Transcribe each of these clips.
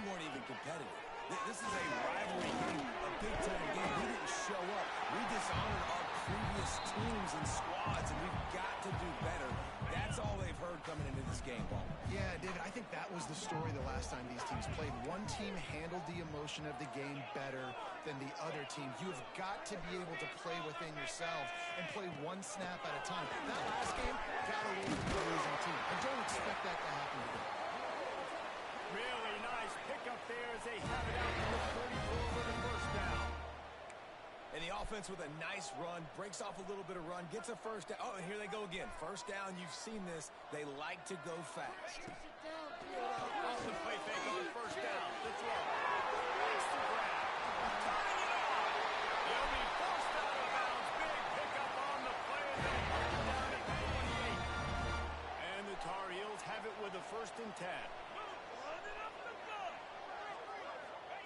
weren't even competitive. This is a rivalry game, a big-time game. We didn't show up. We dishonored our previous teams and squads, and we've got to do better. That's all they've heard coming into this game, Paul. Yeah, David, I think that was the story the last time these teams played. One team handled the emotion of the game better than the other team. You've got to be able to play within yourself and play one snap at a time. That last game got away from the losing team. I don't expect that to happen again. Really nice pickup there as they have it out to the 44 with a first down. And the offense with a nice run, breaks off a little bit of run, gets a first down. Oh, and here they go again. First down, you've seen this. They like to go fast. Off the play fake on first down. The throw. Makes the grab. Tying it up. He'll be forced out of bounds. Big pickup on the play. They mark it down at the 28. And the Tar Heels have it with a 1st and 10.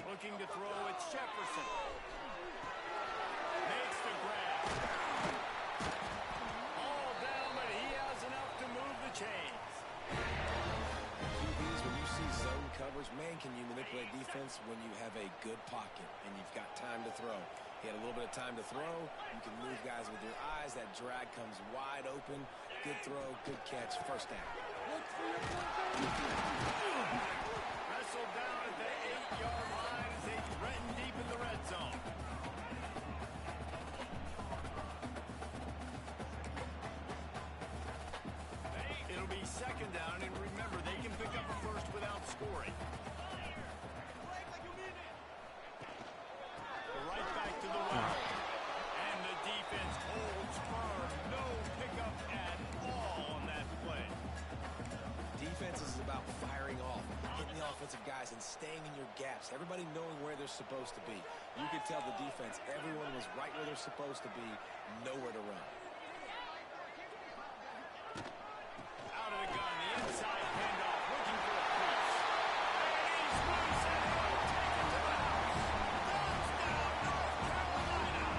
Looking to throw, it's Jefferson. Makes the grab. All down, but he has enough to move the chains. QBs, when you see zone coverage, man, can you manipulate defense when you have a good pocket and you've got time to throw. He had a little bit of time to throw. You can move guys with your eyes. That drag comes wide open. Good throw, good catch, first down. Wrestled down at the 8-yard line as they threaten deep in the red zone. It'll be 2nd down, and remember, they can pick up a first without scoring. Right back to the well. And the defense holds firm. No pickup at all on that play. Defense is about firing off, hitting the offensive guys and staying in your gaps. Everybody knowing where they're supposed to be. You could tell the defense, everyone was right where they're supposed to be, nowhere to run. Out of the gun, the inside handoff, looking for a crease. And he's loose and he'll take it to the house. Touchdown, North Carolina.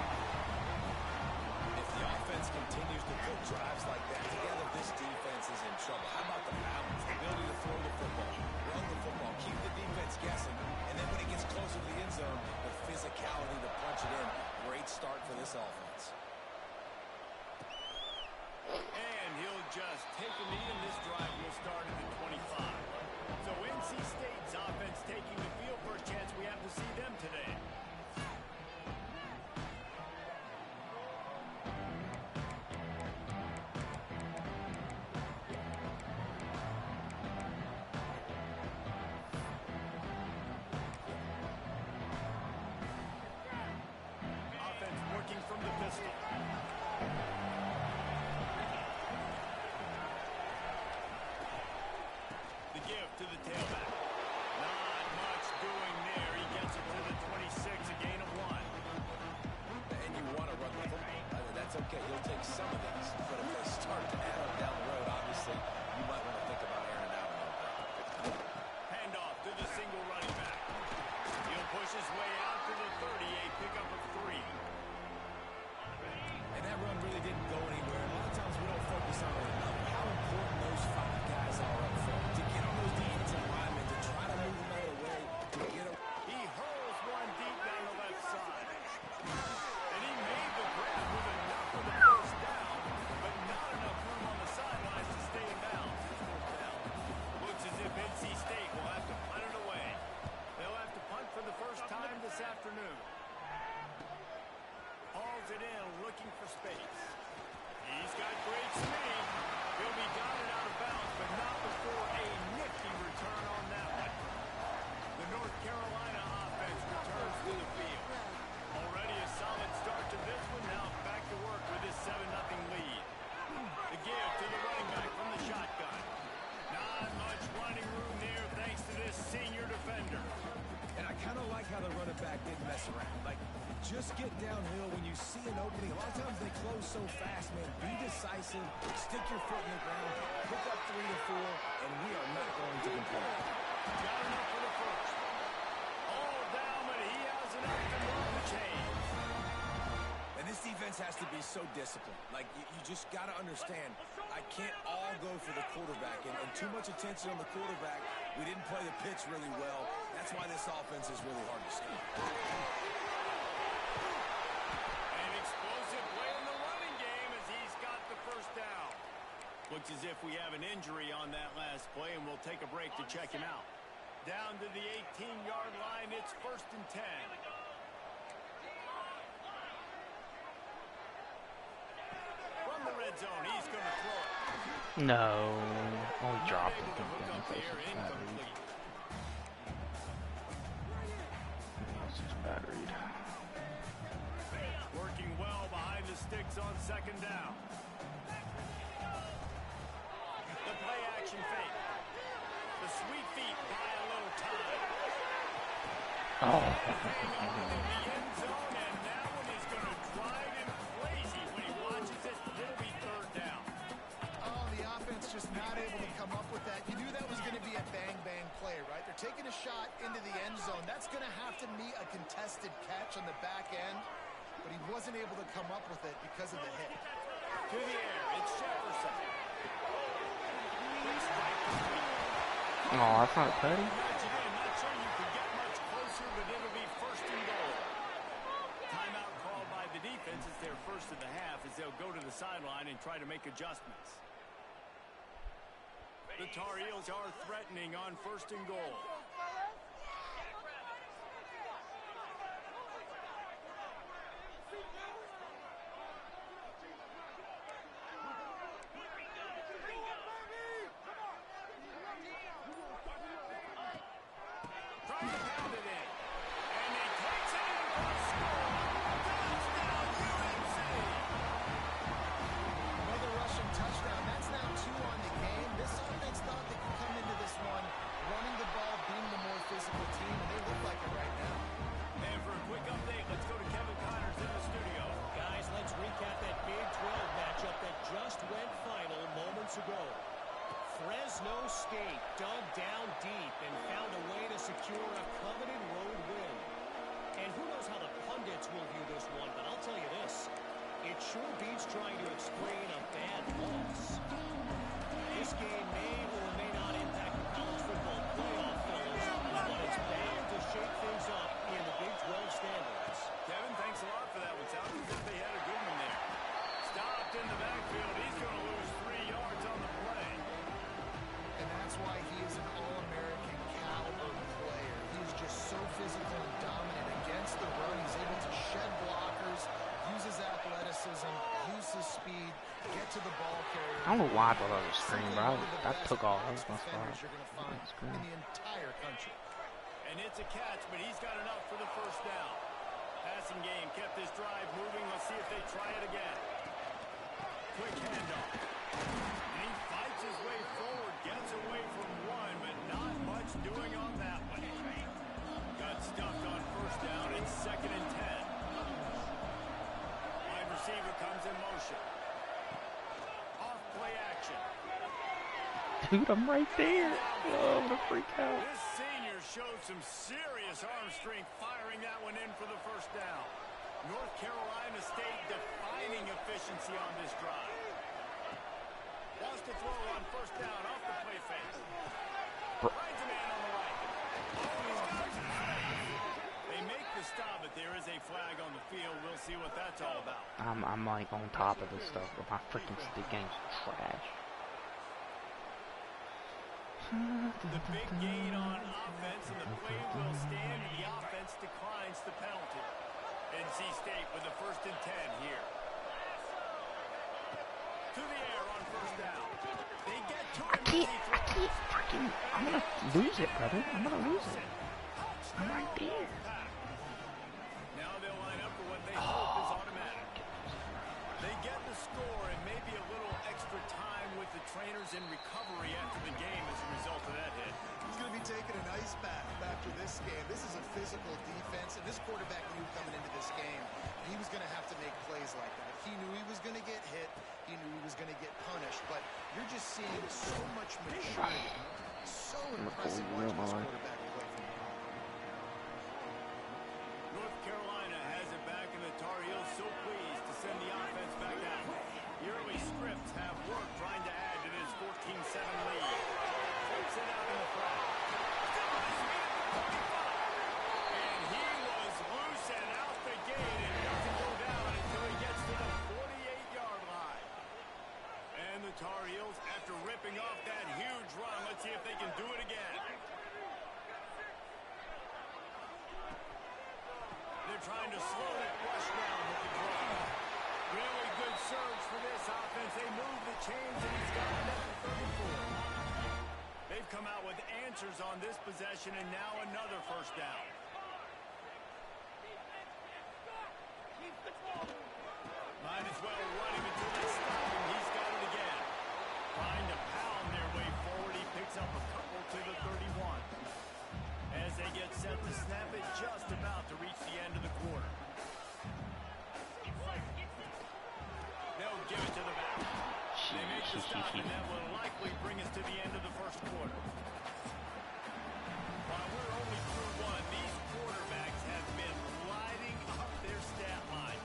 If the offense continues to put drives like that together, this defense is in trouble. How about the balance, the ability to throw the football, run the football, keep the defense guessing, and then when it gets closer to the end zone, the physicality to punch it in. Great start for this offense. And he'll just take a knee, and this drive will start at the 25. So NC State's offense taking the field for a chance. We have to see them today. Offense working from the pistol. The give to the tailback. Not much doing there. He gets it to the 26, a gain of 1. And you want to run the football. That's okay. You'll take some of this. But if they start to add on down the road, obviously, you might want to think about airing out a little bit. Handoff to the single running back. He'll push his way out to the 38, pick up a 3. And that run really didn't go anywhere. A lot of times we don't focus on it enough. How important those 5 guys are up front. To get on those defensive linemen, to try to move them out of the way, to get a... He hurls one deep down the left side. And he made the grab with enough for the first down, but not enough room on the sidelines to stay in bounds. Looks as if NC State will have to punt it away. They'll have to punt for the first time this afternoon. Hauls it in, looking for space. He's got great speed. He'll be dotted out of bounds, but not before a nifty return on that one. The North Carolina offense returns to the field. Already a solid start to this one. Now back to work with his 7-0 lead. The give to the running back from the shotgun. Not much running room there thanks to this senior defender. And I kind of like how the running back didn't mess around. Like, just get downhill when you see an opening. A lot of times they close so fast, man. Be decisive, stick your foot in the ground, pick up 3 to 4, and we are not going to complain. Got enough for the first. All down, but he has enough to move the chains. And this defense has to be so disciplined. Like, you just got to understand, I can't all go for the quarterback. And too much attention on the quarterback. We didn't play the pitch really well. That's That's why this offense is really hard to stop. An explosive play in the running game as he's got the first down. Looks as if we have an injury on that last play, and we'll take a break to check him out. Down to the 18-yard line, it's 1st and 10. From the red zone, he's going to throw it. No. Oh, he dropped it. Incomplete. This is bad read. Working well behind the sticks on 2nd down. The play action fake. The sweet feet buy a little time. Oh. Hang on in the end zone, and that one is going to drive him crazy when he watches it. It'll be 3rd down. Oh, the offense just not able to come up with that. You knew that was going to be a bang-bang play, right? They're taking a shot into the end zone. That's going to have to meet a contested catch on the back end, but he wasn't able to come up with it because of the hit. To the air, it's Jefferson. Oh, that's not petty. Not sure you can get much closer, but it'll be 1st and goal. Timeout called by the defense. It's their first of the half as they'll go to the sideline and try to make adjustments. The Tar Heels are threatening on 1st and goal. Trying to pound it in. And he takes it in for a score. Touchdown, UNC! Another rushing touchdown. That's now 2 on the game. This offense thought they could come into this one running the ball, being the more physical team, and they look like it right now. And for a quick update, let's go to Kevin Connors in the studio. Guys, let's recap that Big 12 matchup that just went final moments ago. Fresno State dug down deep and found a way to secure a coveted road win. And who knows how the pundits will view this one, but I'll tell you this. It sure beats trying to explain a bad loss. This game may or may not impact the college football playoff, fellas, but it's bound to shake things up in the Big 12 standards. Kevin, thanks a lot for that one. Sounds as if they had a good one there. Stopped in the backfield. He's going to lose 3 yards on the play. And that's why he is an All-American caliber player. He is just so physical and dominant against the run. He's able to shed blockers, use his athleticism, use his speed, get to the ball carrier. I don't know why I thought that was a screen, bro. That took all. That was my defenders spot. you're going to find in the entire country. And it's a catch, but he's got enough for the 1st down. Passing game kept this drive moving. Let's see if they try it again. Quick handoff. And he fights his way forward, gets away from one, but not much doing on that one. Got stuffed on 1st down. It's 2nd and 10. Wide receiver comes in motion. Off play action. Dude, I'm right there. Oh, I'm gonna freak out. This senior showed some serious arm strength firing that one in for the 1st down. North Carolina State defining efficiency on this drive. Wants to throw on 1st down off the play fake. Finds a man on the right. Oh, he's got some space. They make the stop, but there is a flag on the field. We'll see what that's all about. I'm like on top of this stuff, but my freaking stick game's trash. The big gain on offense, and the play will stand, and the offense declines the penalty. NC State with the 1st and 10 here. To the air on 1st down. They get to him. I can't freaking, I'm gonna lose it, brother. I'm gonna lose it. I'm right there. Now they'll line up for what they hope is automatic. They get the score and maybe a little extra time with the trainers in recovery after the game as a result of that hit. He's going to be taking an ice bath after this game. This is a physical defense, and this quarterback knew coming into this game he was going to have to make plays like that. He knew he was going to get hit. He knew he was going to get punished, but you're just seeing so much maturity. So impressive watching this quarterback play from him. North Carolina has it back, and the Tar Heels so pleased to send the offense back out. The early scripts have worked trying to add to this 14-7 lead. Takes it out in the front. Still has it at the 25. they're trying to slow that rush down with the draw. Really good surge for this offense. They move the chains, and he's got it at the 34. They've come out with answers on this possession, and now another first down. Might as well run him until they stop him. He's got it again. Trying to pound their way forward. He picks up a couple to the 31. As they get set to snap it, just about to reach the end of the quarter. They'll give it to the back. They make the stop, and that will likely bring us to the end of the first quarter. While we're only through one, these quarterbacks have been lighting up their stat line.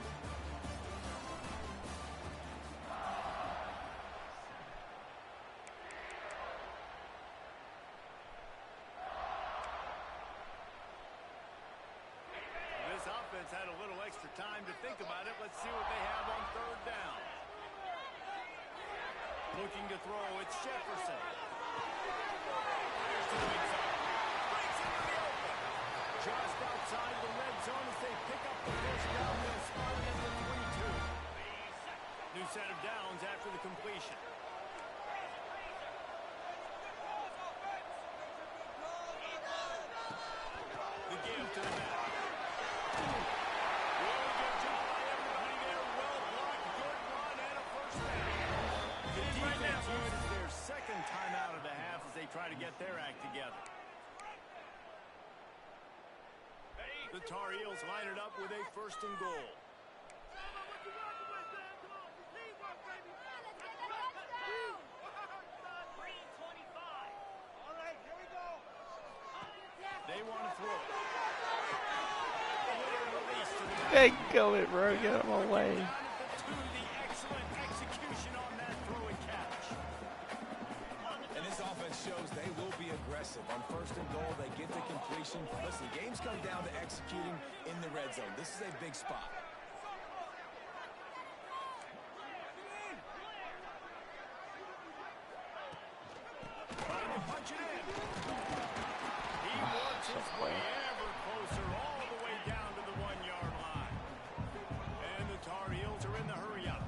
This offense had a little extra time to think about it. Let's see what they have on third down. Looking to throw, it's Jefferson. Fires to the mid zone. Breaks into the open. Just outside the red zone as they pick up the first down. They'll spot it at the 22. New set of downs after the completion. The give to the back. Really good job by everybody there. Well blocked, good run, and a first down. The defense uses their second timeout of the half as they try to get their act together. The Tar Heels line it up with a first and goal. They want to throw. A little release to the Hey, go it, bro. Get out of my way. the excellent execution on that throw and catch. And this offense shows they will be aggressive. On first and goal, they get the completion. Listen, games come down to executing in the red zone. This is a big spot. Trying to punch it in. He works his way ever closer, all the way down to the 1-yard line. And the Tar Heels are in the hurry-up.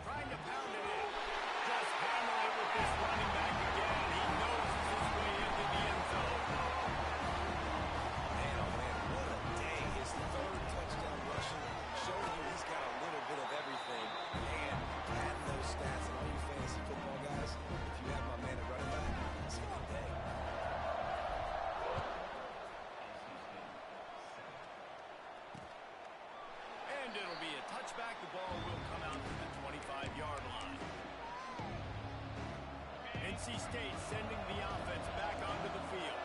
Trying to pound it in. Just hammer it with this running back again. He noses his way into the end zone. Man, oh man, what a day. His third touchdown rushing, showing you he's got a little bit of everything. And adding those stats, and all you fantasy football guys, if you have my man at running back, it's a good day. And it'll be a touchback. The ball will come out to the 25-yard line. NC State sending the offense back onto the field.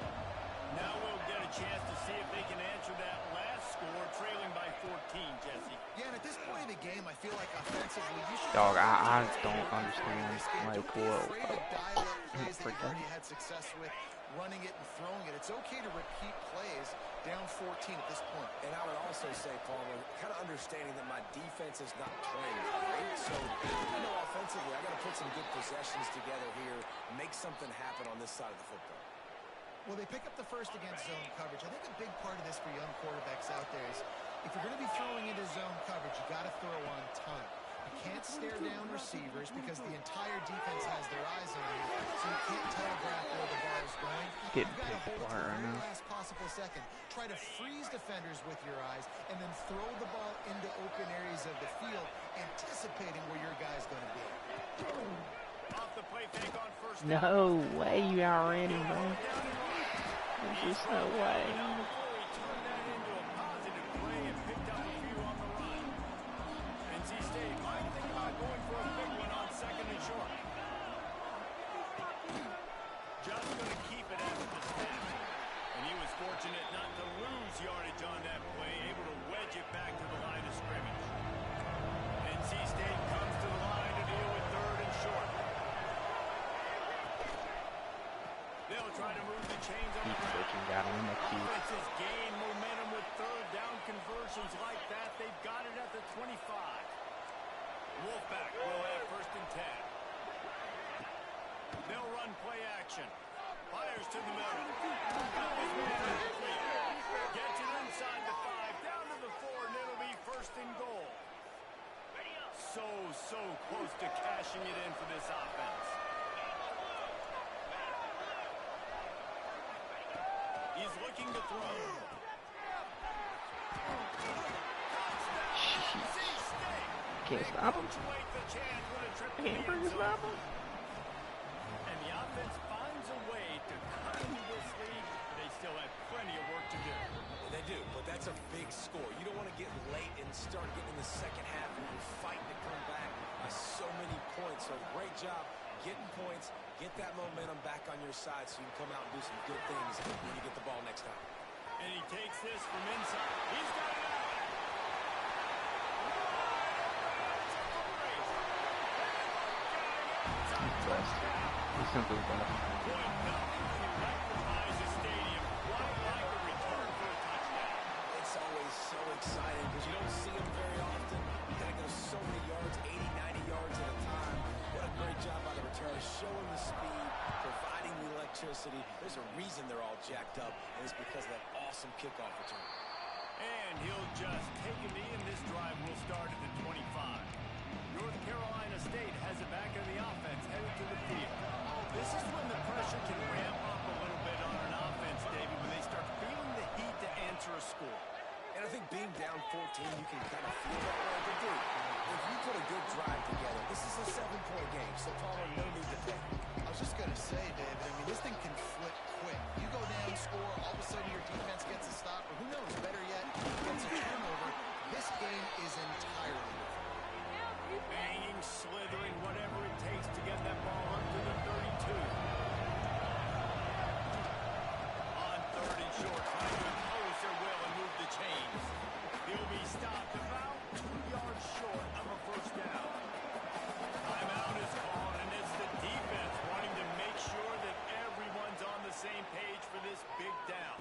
Now we'll get a chance to see if they can answer that last score, trailing by 14, Jesse. Yeah, and at this point in the game, I feel like offensively, you should... Dog, I don't understand. Like, whoa. Dial up plays that you've already had success with, running it and throwing it. It's okay to repeat plays down 14 at this point. And I would also say, Palmer, kind of understanding that my defense is not playing great. So, I know offensively, I got to put some good possessions together here, make something happen on this side of the football. Well, they pick up the first against zone coverage. I think a big part of this for young quarterbacks out there is if you're going to be throwing into zone coverage, you got to throw on time. You can't stare down receivers because the entire defense has their eyes on you, so you can't telegraph where the ball is going. Getting You've got to hold it to the picked right very now. last possible second. Try to freeze defenders with your eyes, and then throw the ball into open areas of the field, anticipating where your guy's going to be. Off the play fake on first down. No way you outran him, bro. There's just no way. Before he turned that into a positive play and picked up a few on the run. NC State might think about going for a big one on second and short. Just going to keep it after the snap. And he was fortunate not to lose yardage on that play, able to wedge it back to the line of scrimmage. NC State comes to the line to deal with third and short. They'll try to move the chains on the ground. Freaking got him in the feet. Offenses gain momentum with third down conversions like that. They've got it at the 25. Wolfpack will have first and 10. They'll run play action. Fires to the middle. Got his man at the inside the 5, down to the 4, and it'll be first and goal. So close to cashing it in for this offense. He's looking to throw. Can't stop him. Can't bring his stop him. And the offense finds a way to cut into this lead. They still have plenty of work to do. They do, but that's a big score. You don't want to get late and start getting in the second half and you're fighting to come back by so many points. So great job getting points, get that momentum back on your side so you can come out and do some good things when you get the ball next time. And he takes this from inside. He's got it out. He's simply best. It's always so exciting because you don't see them very often. You got to go so many yards, 80, 90 yards at a time. What a great job by the returner, showing the speed, providing the electricity. There's a reason they're all jacked up, and it's because of that awesome kickoff return. And he'll just take a knee, and this drive will start at the 25. North Carolina State has it back on the offense, headed to the field. This is when the pressure can ramp up a little bit on an offense, David, when they start feeling the heat to answer a score. And I think being down 14, you can kind of feel that way. But dude, if you put a good drive together, this is a 7-point game, so Palmer, no need to pay. I was just going to say, David, I mean, this thing can flip quick. You go down, score, all of a sudden your defense gets a stop, or who knows, better yet, gets a turnover. This game is entirely different. Banging, slithering, whatever it takes to get that ball up to the 32. On 3rd and short, trying to impose their will and move the chains. He'll be stopped about 2 yards short of a first down. Timeout is called, and it's the defense wanting to make sure that everyone's on the same page for this big down.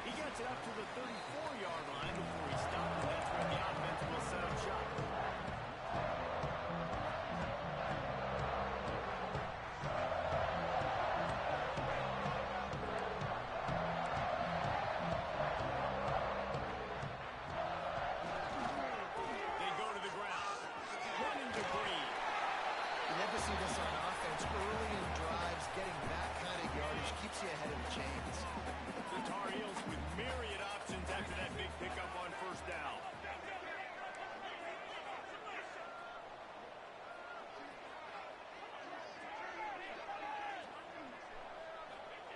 He gets it up to the 34-yard line before he stops, and that's where the offense will set up shop. They go to the ground. Running to Green. You love to see this on offense early in drives. Getting that kind of yardage keeps you ahead of the chains. The Tar Heels with myriad options after that big pickup on first down.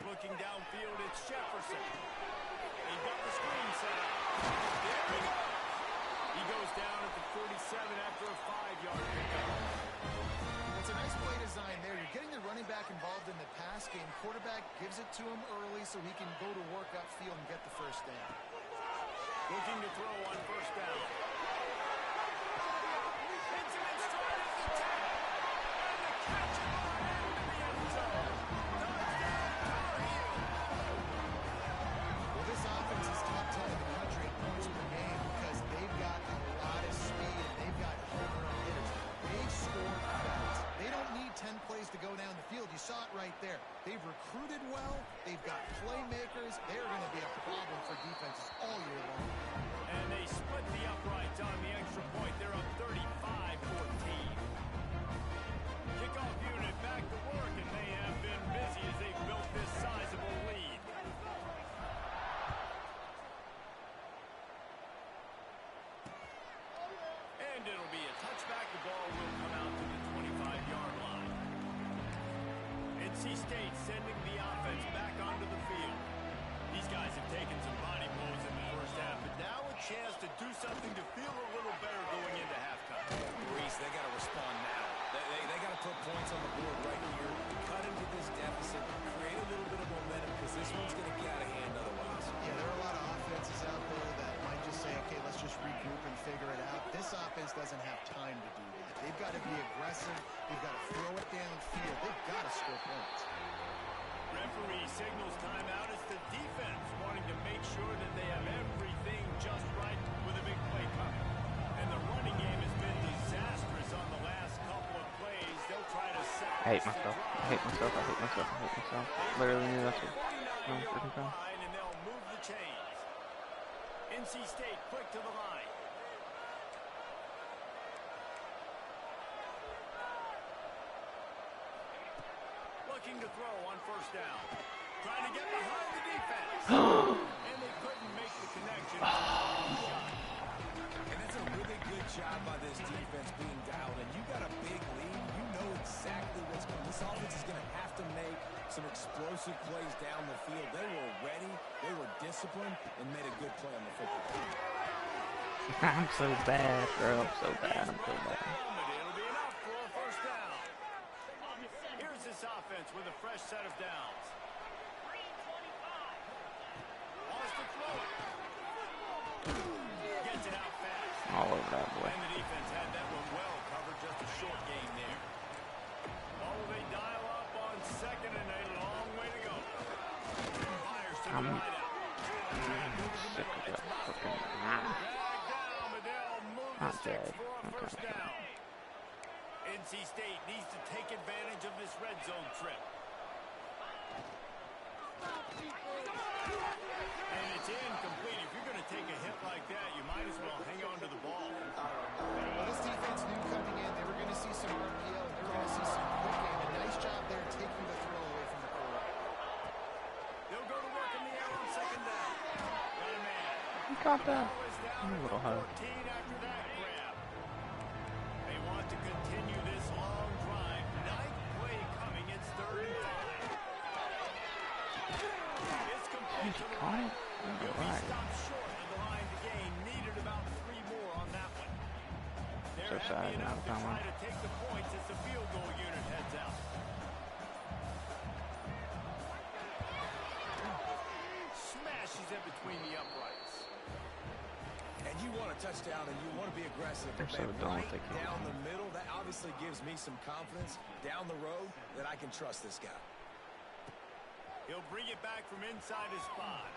Looking downfield, it's Jefferson. They've got the screen set up. There he goes. He goes down at the 47 after a 5-yard pickup. It's a nice play design there. You're getting the running back involved in the pass game. Quarterback gives it to him early so he can go to work upfield and get the first down. Looking to throw on first down. Hits him in stride at the 10. And the catch at the end of the end zone. Touchdown, Tar Heels. Well, this offense is top 10 in the country in points per game because they've got a lot of speed and they've got home run hitters. They score fast. They don't need 10 plays to go down the field. You saw it right there. They've recruited well. They've got playmakers. They're going to be a problem for defenses all year long. And they split the uprights on the extra point. They're up 35-14. Kickoff unit back to work, and they have been busy as they've built this sizable lead. And it'll be a touchback. The ball will come out to the 25-yard line. NC State sending the offense back onto the field. These guys have taken some body blows in the first half, but now a chance to do something to feel a little better going into halftime. Reese, they got to respond now. They got to put points on the board right here, cut into this deficit, create a little bit of momentum because this one's going to get out of hand otherwise. Yeah, there are a lot of offenses out there that might just say, okay, let's just regroup and figure it out. This offense doesn't have time to do that. They've got to be aggressive. They've got to throw it downfield. They've got to score points. Referee signals timeout. It's the defense wanting to make sure that they have everything just right with a big play coming. And the running game has been disastrous on the last couple of plays. They'll try to sack. I hate myself. I hate myself. I hate myself. I hate myself. Literally knew that's what I was freaking from. And they'll change. NC State quick to the line. Looking to throw on first down. Trying to get behind the defense. And they couldn't make the connection. And that's a really good job by this defense being dialed. And you got a big lead. You know exactly what's coming. This offense is going to have to make some explosive plays down the field. They were ready, they were disciplined, and made a good play on the football field. I'm so bad, bro. I'm so bad. I'm so bad. It'll be enough for a first down. Here's this offense with a fresh set of downs. Wants to throw it. Gets it out fast. All over that boy. And the defense had that one well covered. Just a short gain there. Oh, they dial up on second and a long way to go. Fires to the wideout. Sick of that fucking... Not dead. Okay. NC State needs to take advantage of this red zone trip. And it's incomplete. If you're going to take a hit like that, you might as well hang on to the ball. Well, this defense knew coming in they were going to see some RPO. They were going to see some quick game. A nice job there taking the throw away from the quarterback. They'll go to work in the air on second down. Got a man. You caught that? A little high. After that grab. They want to continue this long drive. Ninth play coming. It's 3rd and 5. It's complete to the Caught right. it? He'll be stopped short of the line to gain. Needed about 3 more on that one. They're happy enough to try to take the points as the field goal unit heads out. Smashes in between the uprights. And you want a touchdown and you want to be aggressive. They're so But dumb right if they can't. down the middle, that obviously gives me some confidence down the road that I can trust this guy. He'll bring it back from inside his spot.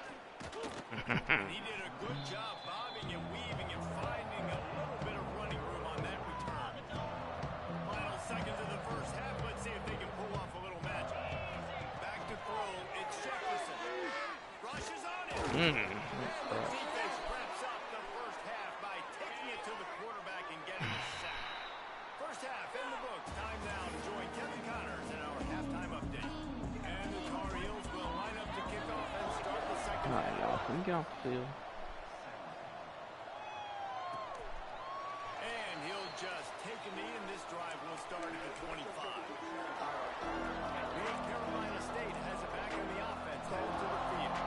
And he did a good job bobbing and weaving and finding a little bit of running room on that return. Final seconds of the first half. Let's see if they can pull off a little magic. Back to throw. It's Jefferson. Rushes on it. And the defense wraps up the first half by taking it to the quarterback and getting a sack. First half in the books. Time now to join Kevin Connors in our halftime update. And the Tar Heels will line up to kick off and start the second half. Alright, y'all. Can we get off the field? And he'll just take a knee, and this drive will start at the 25. North Carolina State has it back in the offense, headed to the field.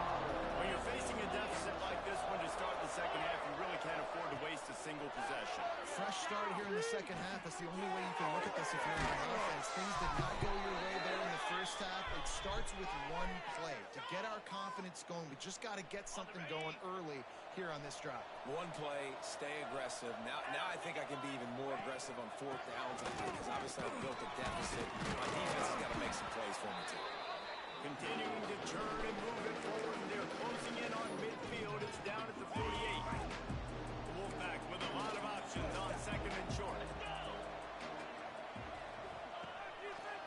When you're facing a deficit like this one to start the second half, you really can't afford to waste a single possession. Fresh start here in the second half. That's the only way you can look at this if you're on offense. Things did not go your way there in the first half. It starts with one play. To get our confidence going, we just got to get something going early here on this drive. One play, stay aggressive. Now I think I can be even more aggressive on 4th downs because obviously I've built a deficit. My defense has got to make some plays for me too. Continuing to turn and move it forward. They're closing in on midfield. It's down at the 48. The Wolfpack with a lot of options on second and short.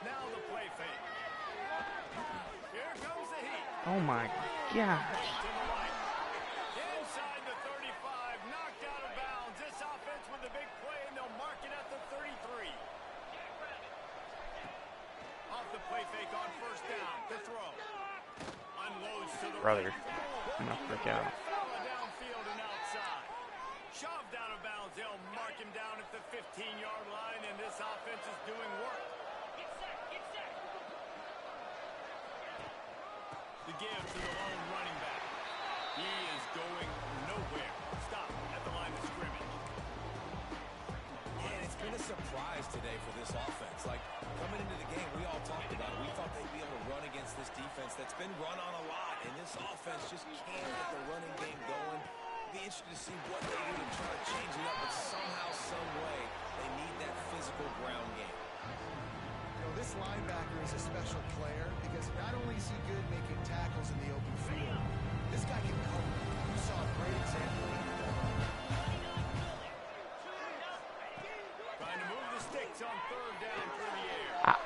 Now the play fake. Here comes the heat. Oh my gosh. To the right. Inside the 35. Knocked out of bounds. This offense with the big play, and they'll mark it at the 33. Off the play fake on first down. The throw. Unloads to the Brother, right. I'm gonna freak out. Downfield and outside. Shoved out of bounds. They'll mark him down at the 15-yard line, and this offense is doing work. The give to the lone running back. He is going nowhere. Stop at the line of scrimmage. And it's been a surprise today for this offense. Like, coming into the game, we all talked about it. We thought they'd be able to run against this defense that's been run on a lot, and this offense just can't get the running game going. Be interested to see what they do and try to change it up, but somehow, some way, they need that physical ground game. You know, this linebacker is a special player because not only is he good making tackles in the open field, this guy can cover. You saw a great example of that. Trying to move the sticks on 3rd down through the air.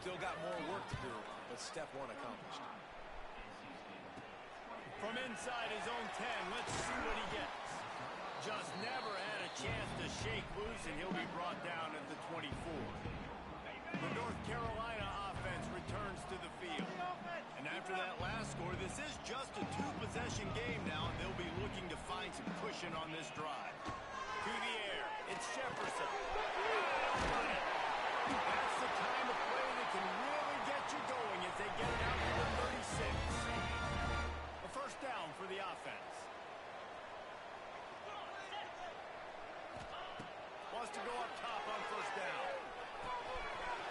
Still got more work to do, but step one accomplished. From inside his own 10, let's see what he gets. Just never had a chance to shake loose, and he'll be brought down at the 24. The North Carolina offense returns to the field. And after that last score, this is just a two-possession game now, and they'll be looking to find some cushion on this drive. To the air, it's Jefferson. That's the kind of play that can really get you going as they get it out to the 36. A first down for the offense. Wants to go up top on first down.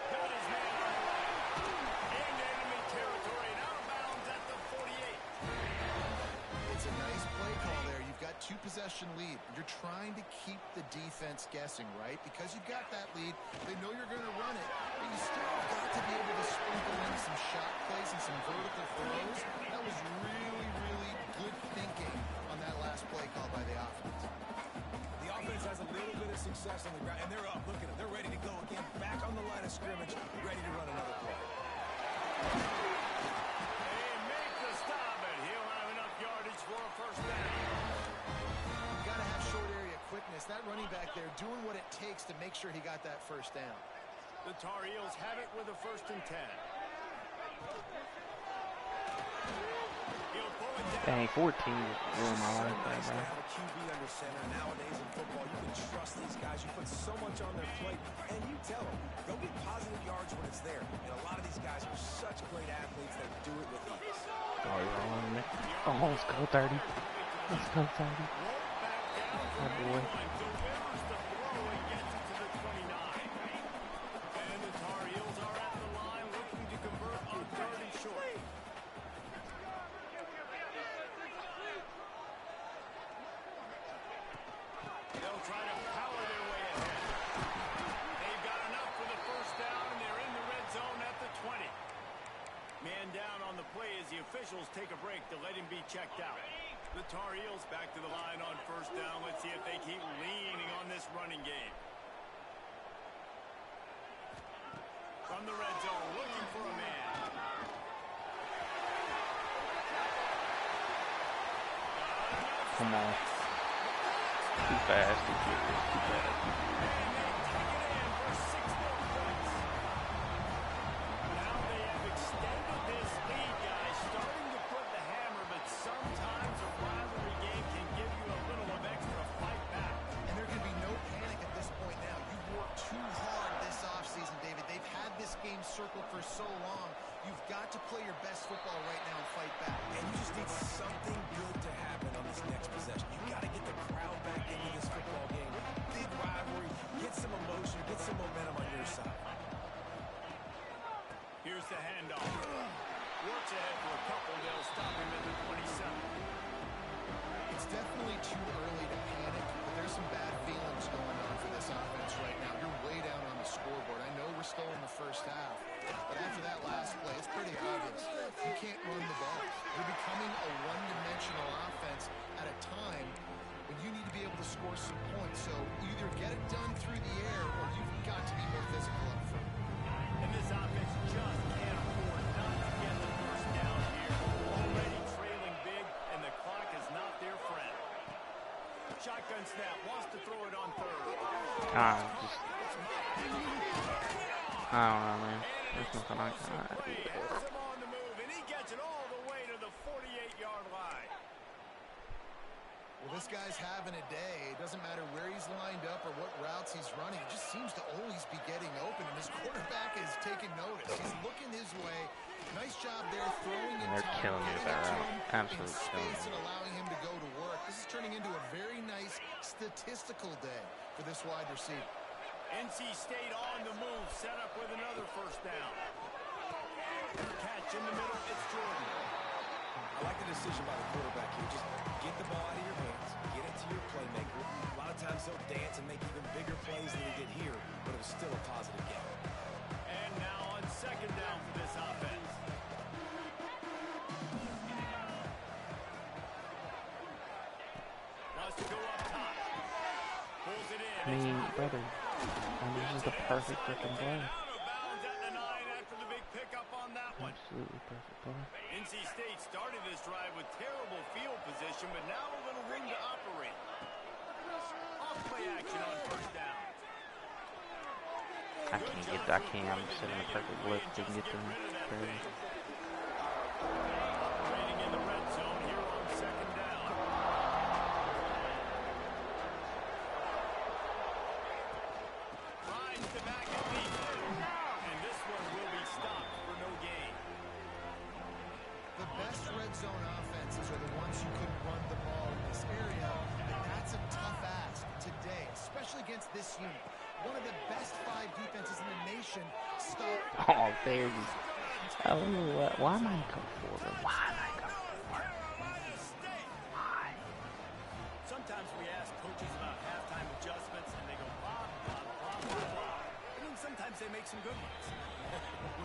Got his man on the right. Into enemy territory and out of bounds at the 48. It's a nice play call there. You've got two-possession lead. You're trying to keep the defense guessing, right? Because you've got that lead, they know you're going to run it. But you still got to be able to sprinkle in some shot plays and some vertical throws. That was really, really good thinking on that last play call by the offense. The offense has a little bit of success on the ground, and they're up. Look at them. They're ready to go again. Back on the line of scrimmage, ready to run another play. They make the stop, and he'll have enough yardage for a first down. You've got to have short area quickness. That running back there doing what it takes to make sure he got that first down. The Tar Heels have it with a 1st and 10. He'll pull it down. Dang, 14 ruined my life, Nice to bro. have a QB under center. Nowadays in football, you can trust these guys. You put so much on their plate, and you tell them, go get positive yards when it's there. And a lot of these guys are such great athletes that do it with ease. Oh, you're on me. Oh, let's go 30. Let's go 30. Oh, boy. Delivers the throw and gets it to the 29. And the Tar Heels are at the line looking to convert on 3rd and short. They'll try to power their way ahead. They've got enough for the first down, and they're in the red zone at the 20. Man down on the play as the officials take a break to let him be checked out. The Tar Heels back to the line on first down. Let's see if they keep leaning on this running game. From the red zone, looking for a man. Come on. Too fast. Too fast. Now they have extended this lead, guys. Starting to put the hammer, but sometimes a rivalry game can give you a little of extra fight back. And there can be no panic at this point now. You've worked too hard this offseason, David. They've had this game circled for so long. You've got to play your best football right now and fight back. And you just need something good to happen on this next possession. You got to get the crowd back into this football game. Big rivalry. Get some emotion. Get some momentum on your side. Here's the handoff. Works ahead for a couple. They'll stop him at the 27. It's definitely too early to panic, but there's some bad feelings going on for this offense right now. You're way down on the scoreboard. I know we're still in the first half, but after that last play, it's pretty obvious. You can't run the ball. You're becoming a one-dimensional offense at a time when you need to be able to score some points. So either get it done through the air or you've got to be more physical up front. And this offense just can't afford not to get the first down here. Already trailing big, and the clock is not their friend. Shotgun snap, wants to throw it on 3rd. I don't know, man. There's nothing I can do. Has him on the move, and he gets it all the way to the 48-yard line. Well, this guy's having a day. It doesn't matter where he's lined up or what routes he's running. He just seems to always be getting open, and his quarterback is taking notice. He's looking his way. Nice job there throwing in They're time, killing me with getting that it to route. him Absolutely in killing space me. and allowing him to go to work. This is turning into a very nice statistical day for this wide receiver. NC State on the move, set up with another first down. Catch in the middle, it's Jordan. I like the decision by the quarterback here. Just get the ball out of your hands, get it to your playmaker. A lot of times they'll dance and make even bigger plays than they did here, but it was still a positive game. And now on second down for this offense. Wants to go up top. Pulls it in. I mean, brother, this is the perfect freaking play. Out of bounds at the 9 after the brother. NC State started this drive with terrible field position, but now a little room to operate. Off-play action on first down. I can't get that. I'm sitting in a perfect blitz. They can get to me. Operating in the red zone here on second down. Tries to back it deep. And this one will be stopped for no gain. The best red zone offenses are the ones who can run the ball in this area, and that's a tough ask today, especially against this unit. One of the best 5 defenses in the nation. Stop. Oh, there you go. Oh, why am I going forward? Why am I going forward? Why? Sometimes we ask coaches about halftime adjustments, and they go blah, blah, blah, blah, blah. And then sometimes they make some good ones.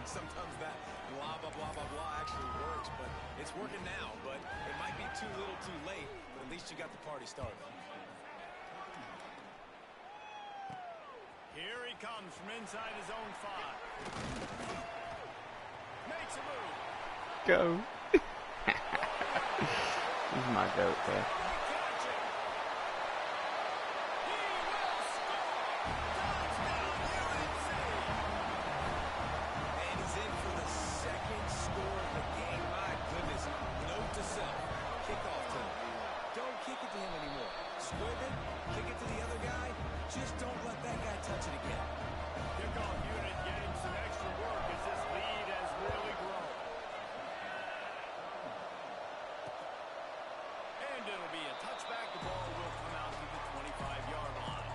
Sometimes that blah, blah, blah, blah, blah actually works, but it's working now. But it might be too little too late, but at least you got the party started. Here he comes from inside his own 5. Makes a move. Go. This is my goat, bro. And he's in for the second score of the game. My goodness. Note to self. Kickoff to him. Don't kick it to him anymore. Squib it. Kick it to the other guy. Just don't let that guy touch it again. Kickoff unit getting some extra work as this lead has really grown. And it'll be a touchback. The ball will come out to the 25-yard line.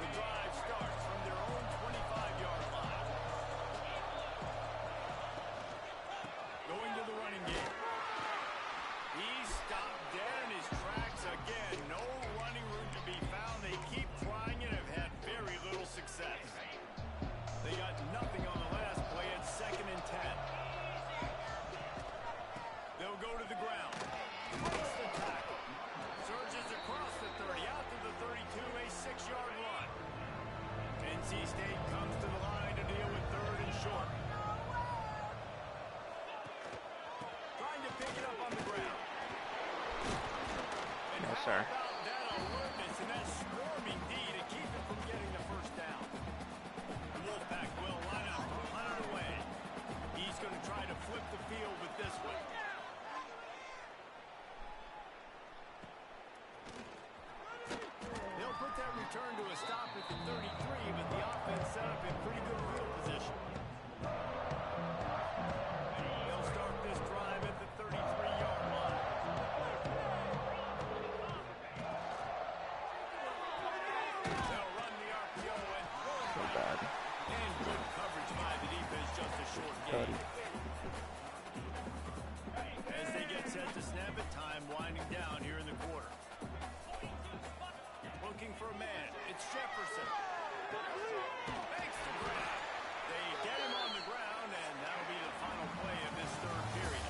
The drive starts from their own 25-yard line. Going to the running game. He's stopped dead in his tracks again. No running room to be found. They keep trying and have had very little success. They got nothing on the last play at 2nd and 10. They'll go to the ground. Breaks the tackle. Surges across the 30, out to the 32, a 6-yard run. NC State comes to the line to deal with 3rd and short. Trying to pick it up on the ground. And Yes, how sir. about that alertness and that swarming D to keep him from getting the first down? The Wolfpack will line up to punt it away. He's going to try to flip the field with this one. They'll put that return to a stop at the 33, but the offense set up in pretty good field position. They'll start this drive at the 33-yard line. They'll run the RPO and throw it So right. bad. And good coverage by the defense, just a short gain. As they get set to snap it, time winding down here in the quarter. Looking for a man. It's Jefferson. Makes the grab. They get him on the ground, and that'll be the final play of this 3rd period.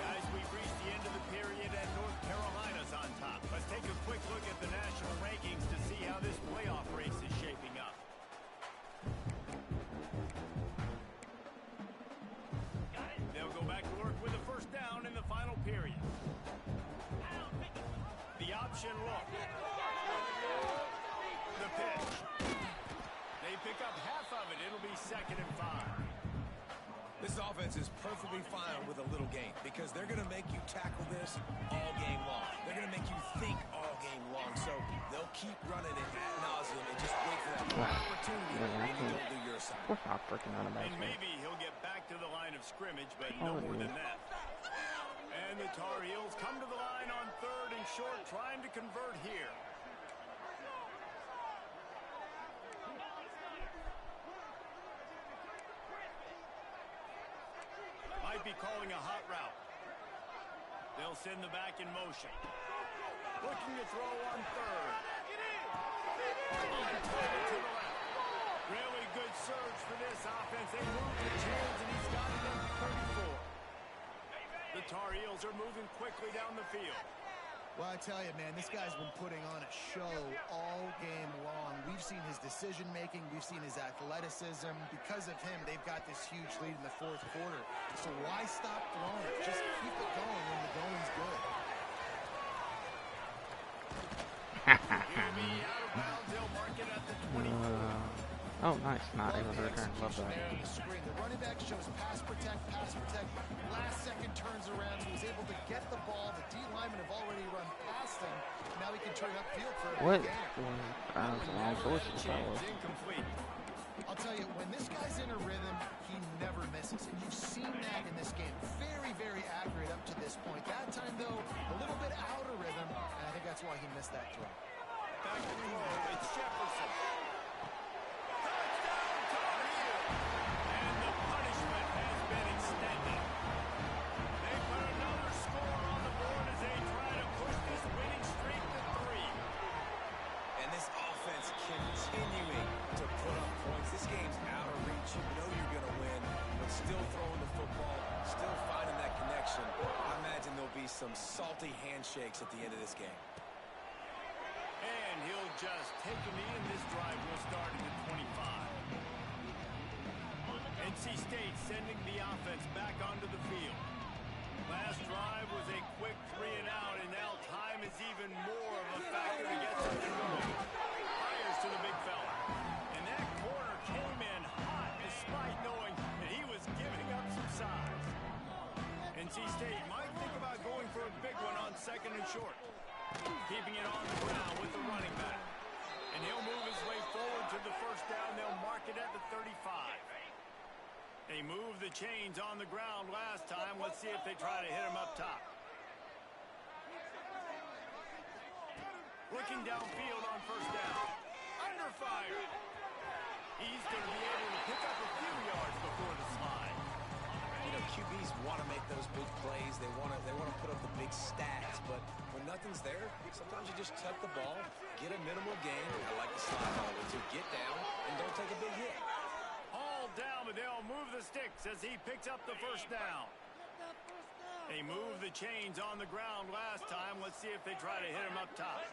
Guys, we've reached the end of the period, and North Carolina's on top. Let's take a quick look at the national rankings to see how this playoff race is shaping up. They'll go back to work with a first down in the final period. The option look. The pitch. They pick up half of it. It'll be 2nd and 5. This offense is perfectly fine with a little game because they're going to make you tackle this all game long. They're going to make you think all game long. So they'll keep running it ad nauseum and just wait for that opportunity when you don't do your assignment. We're not freaking on about And me. maybe he'll get back to the line of scrimmage, but no more than that. And the Tar Heels come to the line on 3rd and short, trying to convert here. Might be calling a hot route. They'll send the back in motion. Looking to throw on 3rd. To the left. Really good surge for this offense. They move the chains, and he's got it at the 34. The Tar Heels are moving quickly down the field. Well, I tell you, man, this guy's been putting on a show all game long. We've seen his decision-making. We've seen his athleticism. Because of him, they've got this huge lead in the fourth quarter. So why stop throwing it? Just keep it going when the going's good. Oh, nice. Not able to return. Love that. The running back shows pass protect. Last second turns around. He was able to get the ball. The D linemen have already run past him. Now he can turn upfield for a What? big gain. I was the wrong sources. I'll tell you, when this guy's in a rhythm, he never misses. And you've seen that in this game. Very, very accurate up to this point. That time, though, a little bit out of rhythm. And I think that's why he missed that throw. Back to throw. It's Jefferson. Continuing to put up points. This game's out of reach. You know you're going to win, but still throwing the football, still finding that connection. I imagine there'll be some salty handshakes at the end of this game. And he'll just take a knee, and this drive will start at the 25. NC State sending the offense back onto the field. Last drive was a quick 3 and out, and now time is even more of a factor to get something going. To the big fella. And that corner came in hot despite knowing that he was giving up some size. NC State might think about going for a big one on second and short. Keeping it on the ground with the running back. And he'll move his way forward to the first down. They'll mark it at the 35. They moved the chains on the ground last time. Let's see if they try to hit him up top. Looking downfield on first down. Under fire. He's going to be able to pick up a few yards before the slide. You know, QBs want to make those big plays. They want to put up the big stats. But when nothing's there, sometimes you just tuck the ball, get a minimal gain. I like the slide always to get down and don't take a big hit. All down, but they'll move the sticks as he picks up the first down. They moved the chains on the ground last time. Let's see if they try to hit him up top.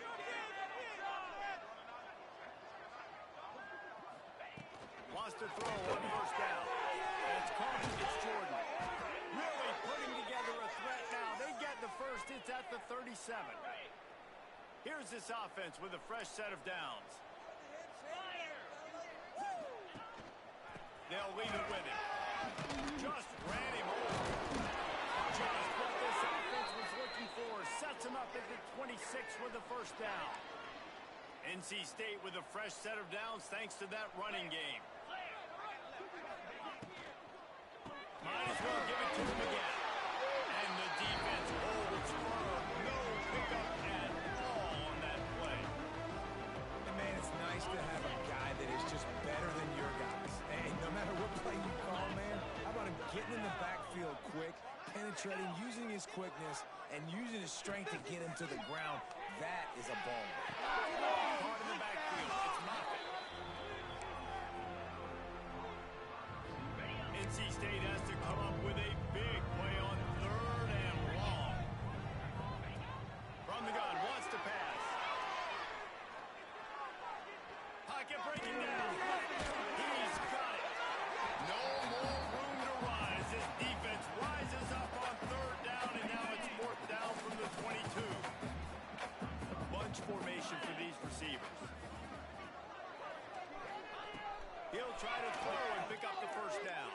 Wants to throw on first down. It's caught. It's Jordan. Really putting together a threat now. They get the first. It's at the 37. Here's this offense with a fresh set of downs. They'll leave it with him. Just ran him over. Just what this offense was looking for. Sets him up at the 26 with the first down. NC State with a fresh set of downs thanks to that running game. Might as well give it to him again. And the defense holds firm. No pickup at all on that play. And man, it's nice to have a guy that is just better than your guys. Hey, no matter what play you call, man, how about him getting in the backfield quick, penetrating, using his quickness, and using his strength to get him to the ground. That is a ball. Caught in the backfield. It's Moffitt. NC State has to come up with a big play on third and long. From the gun, wants to pass. Pocket breaking down. He's got it. No more room to run as this defense rises up on third down, and now it's fourth down from the 22. Bunch formation for these receivers. He'll try to throw and pick up the first down.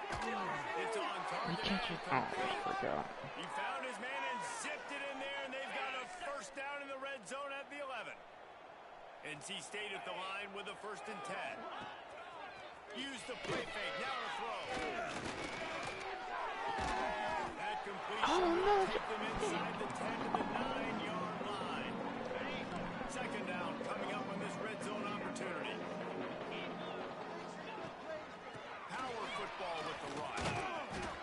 It's on target. Oh, I forgot. He found his man and zipped it in there, and they've got a first down in the red zone at the 11. NC State at the line with a 1st and 10. Use the play fake. Now to throw. That completion will take them inside the 10 to the 9-yard line. Second down coming up on this red zone opportunity. Power football with the run.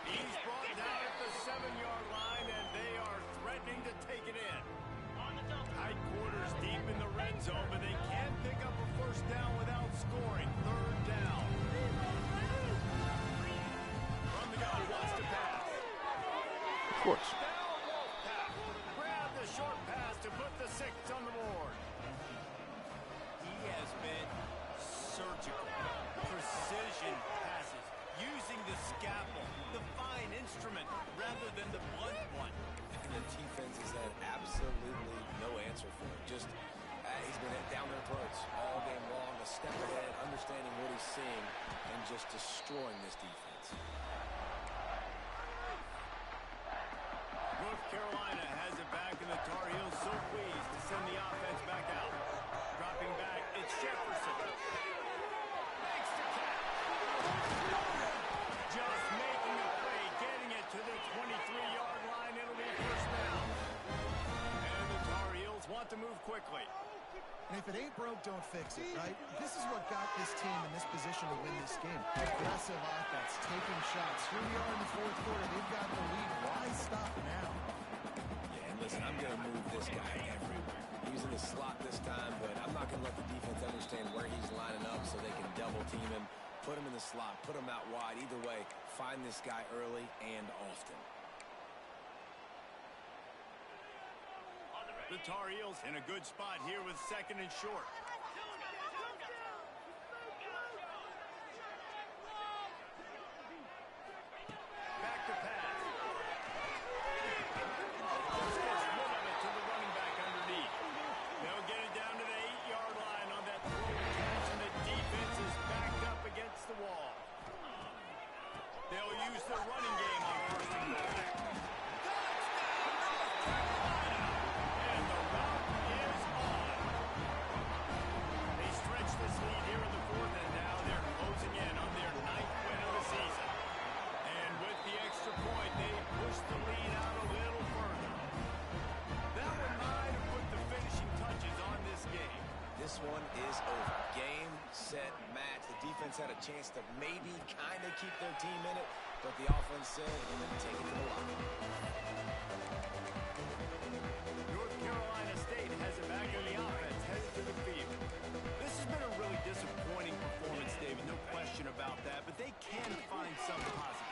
He's brought down at the 7-yard line, and they are threatening to take it in. Tight quarters deep in the red zone, but they can't pick up a first down without scoring. Third down. From the gun, wants to pass. Of course. Grab the short pass surgical, precision passes, using the scalpel, the fine instrument, rather than the blunt one. And the defense has had absolutely no answer for it. Just, he's been down their throats all game long, a step ahead, understanding what he's seeing, and just destroying this defense. North Carolina has it back, and the Tar Heels so pleased to send the offense back out. Dropping back, it's Jefferson. Makes the catch. Just making a play, getting it to the 23-yard line. It'll be a first down. And the Tar Heels want to move quickly. And if it ain't broke, don't fix it, right? This is what got this team in this position to win this game. Aggressive offense, taking shots. Here we are in the fourth quarter. They've got the lead. Why stop now? Yeah, and listen, I'm going to move this guy everywhere. He's in the slot this time, but I'm not going to let the defense understand where he's lining up so they can double team him, put him in the slot, put him out wide. Either way, find this guy early and often. The Tar Heels in a good spot here with second and short. Back to pass. Just gets rid of it to the running back underneath. They'll get it down to the 8-yard line on that throw catch, and the defense is backed up against the wall. They'll use the running game on first and goal. This lead here in the fourth, and now they're closing in on their 9th win of the season. And with the extra point, they push the lead out a little further. That one might have put the finishing touches on this game. This one is over. Game, set, match. The defense had a chance to maybe kind of keep their team in it, but the offense said, we're going to take it to the line. North Carolina State has it back in the offense, headed to the field. This has been a really disappointing performance, David, no question about that, but they can find some positives.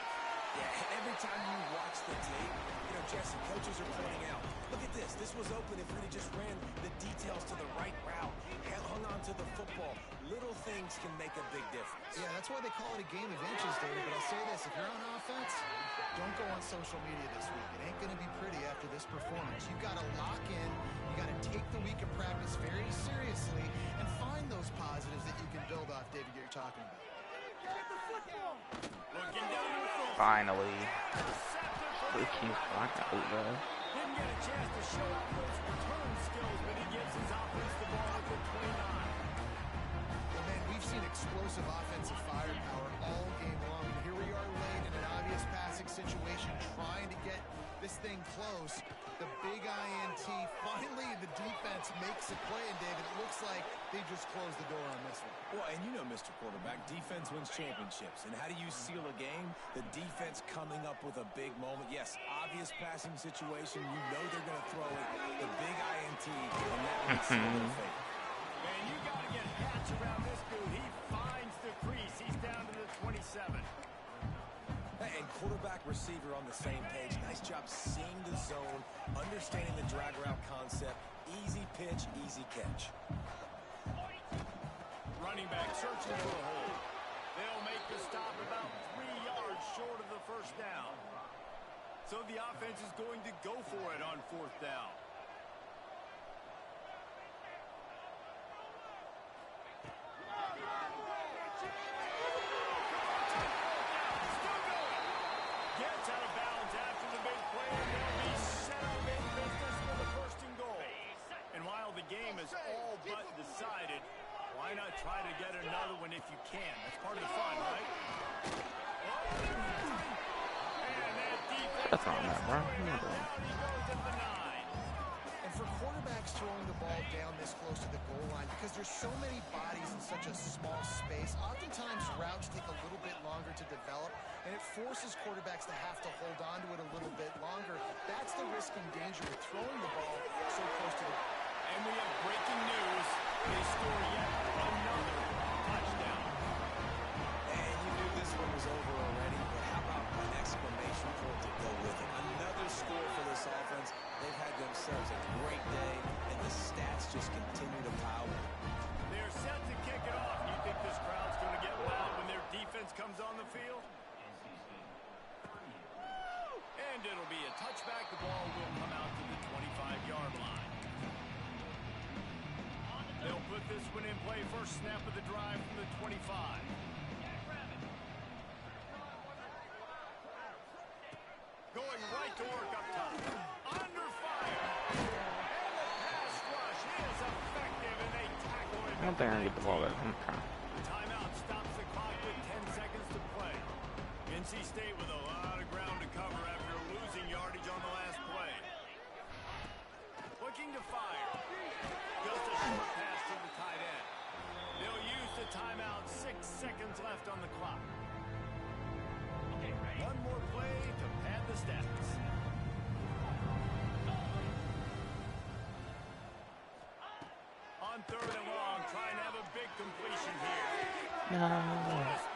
Yeah, every time you watch the tape, you know, Jesse, coaches are pointing out, look at this. This was open if Rudy just ran the details to the right route, hung on to the football. Little things can make a big difference. Yeah, that's why they call it a game of inches, David. But I'll say this, if you're on offense, don't go on social media this week. It ain't going to be pretty after this performance. You've got to lock in. You got to take the week of practice very seriously and find those positives that you can build off, David, you're talking about. Looking down the field. Finally. Intercepted for the Finally, bro. Didn't get a chance to show off those return skills, but he gives his offense the ball at the 29. Well, man, we've seen explosive offensive firepower all game long. And here we are late in an obvious passing situation, trying to get this thing close. The big INT. Finally, the defense makes a play, and David, it looks like they just closed the door on this one. Well, and you know, Mr. Quarterback, defense wins championships. And how do you seal a game? The defense coming up with a big moment. Yes, obvious passing situation. You know they're going to throw it. The big INT, and that would seal their fate. Man, you got to get Hatch around this dude. He finds the crease. He's down to the 27. And quarterback, receiver on the same page. Nice job seeing the zone, understanding the drag route concept. Easy pitch, easy catch. Running back searching for a hole. They'll make the stop about 3 yards short of the first down. So the offense is going to go for it on fourth down. Gets out of bounds after the big play, and they'll be set up in business for the first and goal. And while the game is all but decided, why not try to get another one if you can? That's part of the fun, right? And that defense That's not that, bro. down he goes at the 9. And for quarterbacks throwing the ball down this close to the goal line, because there's so many bodies in such a small space, oftentimes routes take a little bit longer to develop, and it forces quarterbacks to have to hold on to it a little bit longer. That's the risk and danger with throwing the ball so close to the goal. And we have breaking news. They score yet another touchdown. And you knew this one was over already, but how about an exclamation point to go with it? Another score for this offense. They've had themselves a great day, and the stats just continue to pile in. They're set to kick it off. You think this crowd deemed it'll be a touchback. The ball will come out to the 25-yard line. They'll put this one in play. First snap of the drive from the 25. Going right to work up top. Under fire. And the pass rush is effective, and they tackle him. I don't think I can get the ball there. Okay. Timeout stops the clock with 10 seconds to play. NC State with a lot of ground to cover after losing yardage on the last play. Looking to fire. Just a short pass to the tight end. They'll use the timeout. 6 seconds left on the clock. One more play to pad the stats. On 3rd and long, trying to have a big completion here. No.